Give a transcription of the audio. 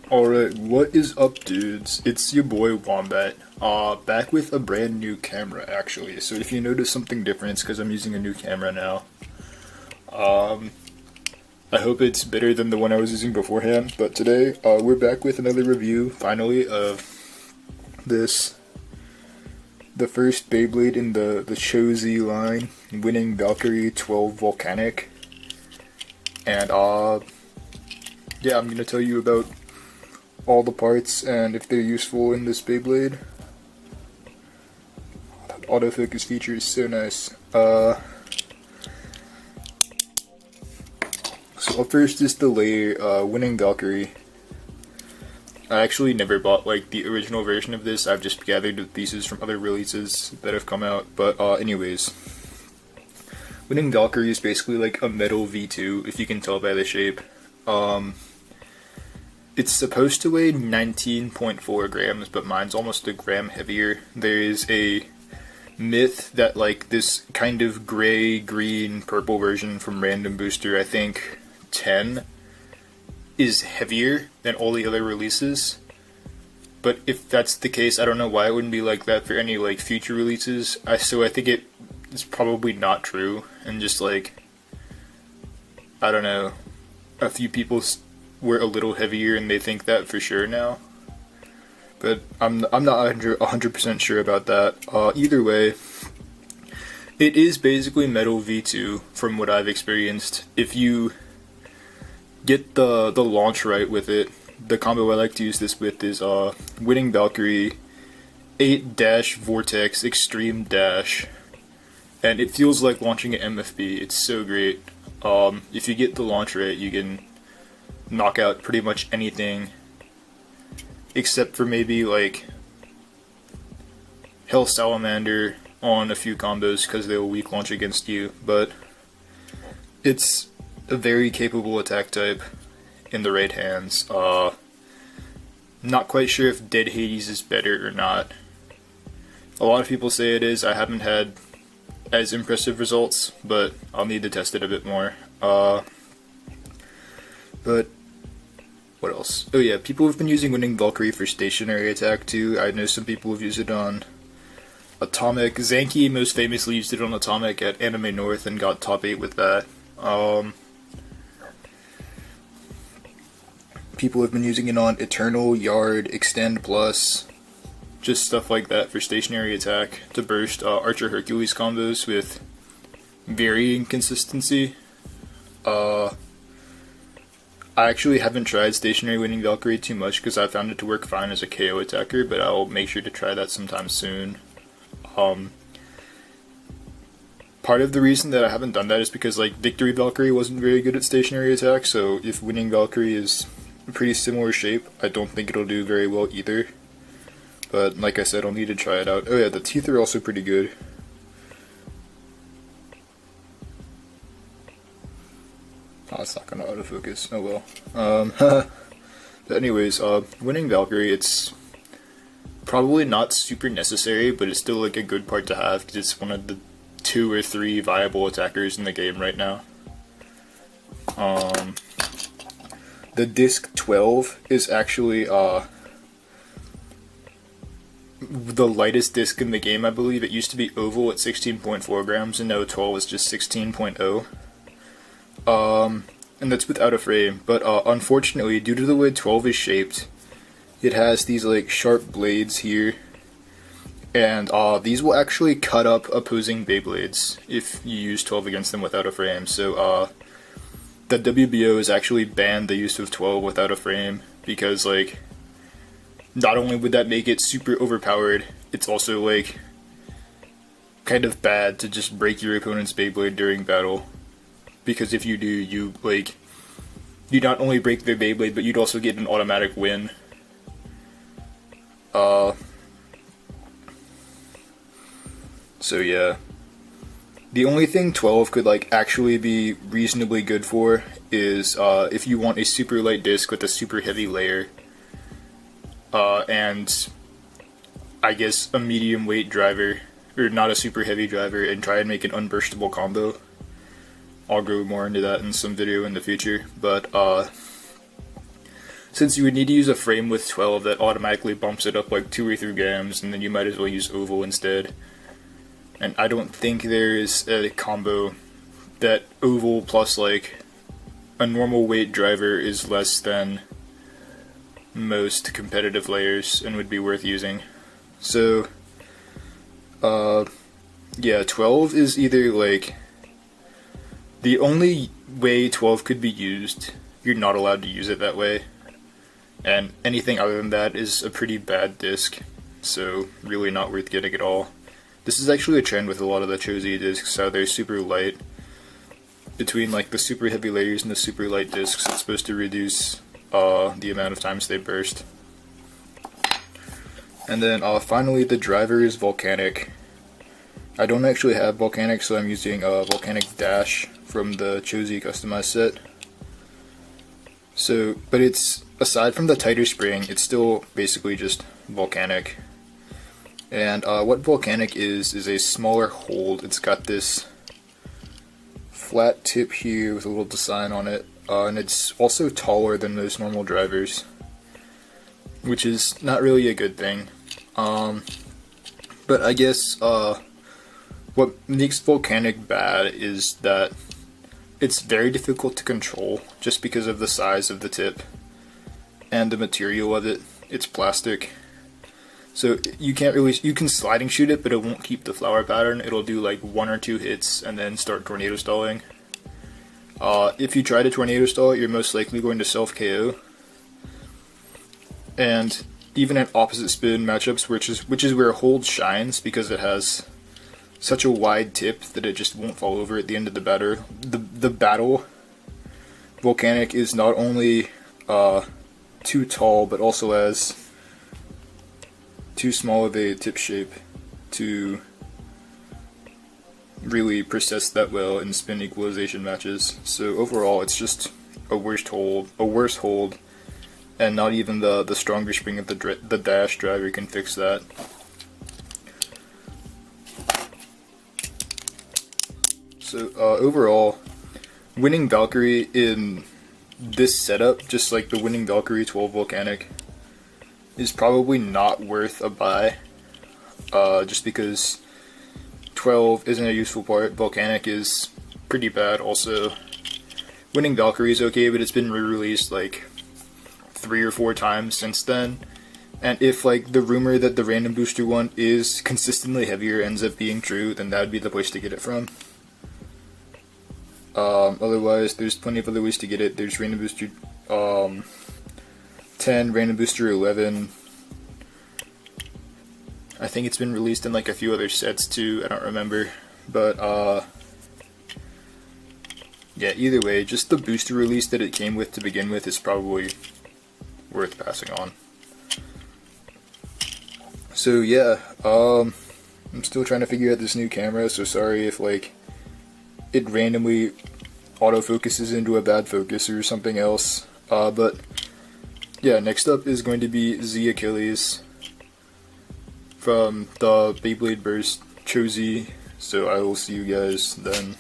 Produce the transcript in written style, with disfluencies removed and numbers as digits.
Alright, what is up, dudes? It's your boy Wombat, back with a brand new camera, actually. So if you notice something different, it's because I'm using a new camera now. I hope it's better than the one I was using beforehand, but today, we're back with another review, finally, of the first Beyblade in the CHO line, Winning Valkyrie 12 Volcanic. And, yeah, I'm gonna tell you about all the parts and if they're useful in this Beyblade. That autofocus feature is so nice. So up first is the layer, Winning Valkyrie. I actually never bought like the original version of this. I've just gathered the pieces from other releases that have come out. But anyways, Winning Valkyrie is basically like a metal V2, if you can tell by the shape. It's supposed to weigh 19.4 grams, but mine's almost a gram heavier. There is a myth that like this kind of gray, green, purple version from Random Booster, I think 10, is heavier than all the other releases. But if that's the case, I don't know why it wouldn't be like that for any like future releases. So I think it's probably not true, and just like, I don't know, a few people were a little heavier and they think that for sure now. But I'm not 100% sure about that. Either way, it is basically Metal V2 from what I've experienced. If you get the launch right with it, the combo I like to use this with is Winning Valkyrie 8 Vortex Extreme Dash, and it feels like launching an MFB. It's so great. If you get the launch right, you can knock out pretty much anything except for maybe like Hell Salamander on a few combos because they'll weak launch against you, but it's a very capable attack type in the right hands. Not quite sure if Dead Hades is better or not. A lot of people say it is. I haven't had as impressive results, but I'll need to test it a bit more. But what else? Oh yeah, people have been using Winning Valkyrie for stationary attack too. I know some people have used it on Atomic. Zanki most famously used it on Atomic at Anime North and got top 8 with that. People have been using it on Eternal, Yard, Extend Plus, just stuff like that for stationary attack to burst Archer Hercules combos with varying consistency. I actually haven't tried stationary Winning Valkyrie too much because I found it to work fine as a KO attacker, but I'll make sure to try that sometime soon. Part of the reason that I haven't done that is because like Victory Valkyrie wasn't very good at stationary attack, so if Winning Valkyrie is a pretty similar shape, I don't think it'll do very well either. But like I said, I'll need to try it out. Oh yeah, the teeth are also pretty good. Oh, it's not gonna autofocus. Oh well. But anyways, Winning Valkyrie, it's probably not super necessary, but it's still like a good part to have because it's one of the 2 or 3 viable attackers in the game right now. The disc 12 is actually the lightest disc in the game, I believe. It used to be oval at 16.4 grams, and now 12 is just 16.0. And that's without a frame, but unfortunately, due to the way 12 is shaped, it has these like sharp blades here, and these will actually cut up opposing Beyblades if you use 12 against them without a frame. So the WBO has actually banned the use of 12 without a frame because like not only would that make it super overpowered, it's also like kind of bad to just break your opponent's Beyblade during battle. Because if you do, you not only break their Beyblade, but you'd also get an automatic win. So yeah. The only thing 12 could like actually be reasonably good for is if you want a super light disc with a super heavy layer. And I guess a medium weight driver, or not a super heavy driver, and try and make an unburstable combo. I'll go more into that in some video in the future, but since you would need to use a frame with 12, that automatically bumps it up like 2 or 3 grams, and then you might as well use oval instead. And I don't think there is a combo that oval plus like a normal weight driver is less than most competitive layers and would be worth using. So, yeah, 12 is either like the only way 12 could be used. You're not allowed to use it that way, and anything other than that is a pretty bad disc, so really not worth getting at all. This is actually a trend with a lot of the CHO discs, how they're super light. Between like the super heavy layers and the super light discs, it's supposed to reduce the amount of times they burst. And then finally, the driver is Volcanic. I don't actually have Volcanic, so I'm using Volcanic Dash from the CHO customized set. So, but it's, aside from the tighter spring, it's still basically just Volcanic. And what Volcanic is a smaller hold. It's got this flat tip here with a little design on it, and it's also taller than those normal drivers, which is not really a good thing. But I guess what makes Volcanic bad is that it's very difficult to control just because of the size of the tip and the material of it. It's plastic. So you can't really, you can sliding shoot it, but it won't keep the flower pattern. It'll do like 1 or 2 hits and then start tornado stalling. If you try to tornado stall it, you're most likely going to self KO. And even at opposite spin matchups, which is where hold shines, because it has such a wide tip that it just won't fall over at the end of the battle. Volcanic is not only too tall, but also has too small of a tip shape to really persist that well in spin equalization matches. So overall, it's just a worse hold, and not even the stronger spring of the dash driver can fix that. So overall, Winning Valkyrie in this setup, just like the Winning Valkyrie 12 Volcanic, is probably not worth a buy, just because 12 isn't a useful part. Volcanic is pretty bad also. Winning Valkyrie is okay, but it's been re-released like 3 or 4 times since then. And if like the rumor that the random booster one is consistently heavier ends up being true, then that would be the place to get it from. Otherwise, there's plenty of other ways to get it. There's random booster 10, random booster 11. I think it's been released in like a few other sets too, I don't remember. But yeah, either way, just the booster release that it came with to begin with is probably worth passing on. So yeah, I'm still trying to figure out this new camera, so sorry if like it randomly autofocuses into a bad focus or something else. But yeah, next up is going to be Z Achilles from the Beyblade Burst CHO. So I will see you guys then.